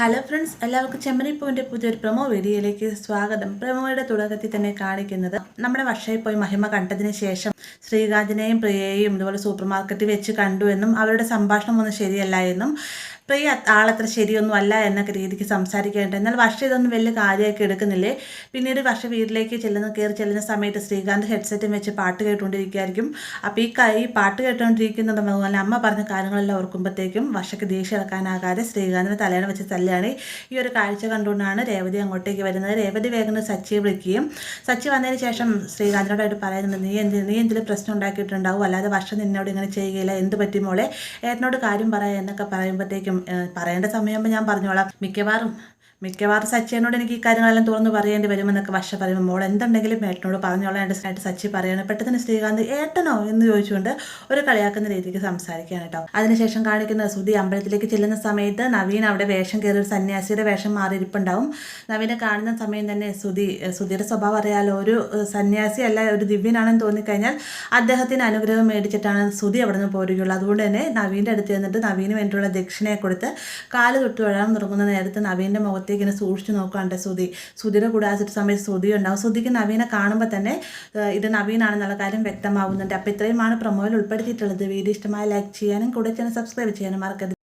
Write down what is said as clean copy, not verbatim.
Hello friends, എല്ലാവർക്കും ചെമ്മരിപ്പൂവിൻ്റെ പുതിയൊരു promo വീഡിയോയിലേക്ക് സ്വാഗതം. പ്രൊമോയുടെ തുടക്കത്തിൽ തന്നെ കാണിക്കുന്നത് നമ്മുടെ വർഷയിൽ പോയി മഹിമ കണ്ടതിന് ശേഷം ശ്രീകാന്തിനെയും പ്രിയയെയും ഇതുപോലെ സൂപ്പർ മാർക്കറ്റിൽ വെച്ച് കണ്ടു എന്നും അവരുടെ സംഭാഷണം ഒന്നും ശരിയല്ല എന്നും പ്രിയ ആളത്ര ശരിയൊന്നും അല്ല എന്നൊക്കെ രീതിക്ക് സംസാരിക്കേണ്ട. എന്നാൽ വർഷ ഇതൊന്നും വലിയ കാര്യമാക്കി എടുക്കുന്നില്ലേ. പിന്നീട് വർഷ വീട്ടിലേക്ക് കയറി ചെല്ലുന്ന സമയത്ത് ശ്രീകാന്ത് ഹെഡ്സെറ്റും വെച്ച് പാട്ട് കേട്ടുകൊണ്ടിരിക്കുകയായിരിക്കും. അപ്പോൾ ഈ പാട്ട് കേട്ടുകൊണ്ടിരിക്കുന്നുണ്ടെന്ന് അതുപോലെ അമ്മ പറഞ്ഞ കാര്യങ്ങളെല്ലാം ഓർക്കുമ്പോഴത്തേക്കും വർഷയ്ക്ക് ദേഷ്യം ഇറക്കാനാകാതെ ശ്രീകാന്തിന് തലയാണ് വെച്ച് തല്ലുകയാണ്. ഈ ഒരു കാഴ്ച കണ്ടുകൊണ്ടാണ് രേവതി അങ്ങോട്ടേക്ക് വരുന്നത്. രേവതി വേഗം സച്ചിയെ വിളിക്കുകയും സച്ചി വന്നതിന് ശേഷം ശ്രീകാന്തിനോടായിട്ട് പറയുന്നുണ്ട്, നീ എന്തെങ്കിലും പ്രശ്നം ഉണ്ടാക്കിയിട്ടുണ്ടാവും, അല്ലാതെ വർഷം നിന്നോട് ഇങ്ങനെ ചെയ്യുകയില്ല, എന്ത് പറ്റി മോളെ, ഏട്ടനോട് കാര്യം പറയാം എന്നൊക്കെ പറയുമ്പോഴത്തേക്കും പറയേണ്ട സമയമാകുമ്പോൾ ഞാൻ പറഞ്ഞോളാം, മിക്കവാറും സച്ചിനോട് എനിക്ക് ഈ കാര്യങ്ങളെല്ലാം തുറന്ന് പറയേണ്ടി വരുമെന്നൊക്കെ വർഷ പറയുമ്പോൾ മോൾ എന്തുണ്ടെങ്കിലും ഏട്ടനോട് പറഞ്ഞോളാം സച്ചി പറയണം. പെട്ടെന്ന് ശ്രീകാന്ത് ഏട്ടനോ എന്ന് ചോദിച്ചുകൊണ്ട് ഒരു കളിയാക്കുന്ന രീതിക്ക് സംസാരിക്കുകയാണ് കേട്ടോ. അതിനുശേഷം കാണിക്കുന്ന സുധി അമ്പലത്തിലേക്ക് ചെല്ലുന്ന സമയത്ത് നവീൻ അവിടെ വേഷം കയറി ഒരു സന്യാസിയുടെ വേഷം മാറിയിരിപ്പുണ്ടാവും. നവീനെ കാണുന്ന സമയം തന്നെ സുധിയുടെ സ്വഭാവം അറിയാലോ, ഒരു സന്യാസി അല്ല ഒരു ദിവ്യനാണെന്ന് തോന്നിക്കഴിഞ്ഞാൽ അദ്ദേഹത്തിന് അനുഗ്രഹം മേടിച്ചിട്ടാണ് സുധി അവിടെ നിന്ന് പോരുകയുള്ളൂ. അതുകൊണ്ട് തന്നെ നവീൻ്റെ അടുത്ത് ചെന്നിട്ട് നവീന് വേണ്ടിയുള്ള ദക്ഷിണയെ കൊടുത്ത് കാല് തൊട്ട് തൊഴാൻ തുടങ്ങുന്ന നേരത്ത് നവീൻ്റെ മുഖത്ത് ഇങ്ങനെ സൂക്ഷിച്ചു നോക്കാണ്ട് സുധിയുടെ കൂടെ ആ സമയത്ത് സുധി ഉണ്ടാവും. സുധിക്ക് നവീനെ കാണുമ്പോൾ തന്നെ ഇത് നവീനാണെന്നുള്ള കാര്യം വ്യക്തമാവുന്നുണ്ട്. അപ്പോൾ ഇത്രയുമാണ് പ്രൊമോയിൽ ഉൾപ്പെടുത്തിയിട്ടുള്ളത്. വീഡിയോ ഇഷ്ടമായി ലൈക്ക് ചെയ്യാനും കൂടെ ചാനൽ സബ്സ്ക്രൈബ് ചെയ്യാനും മറക്കരുത്.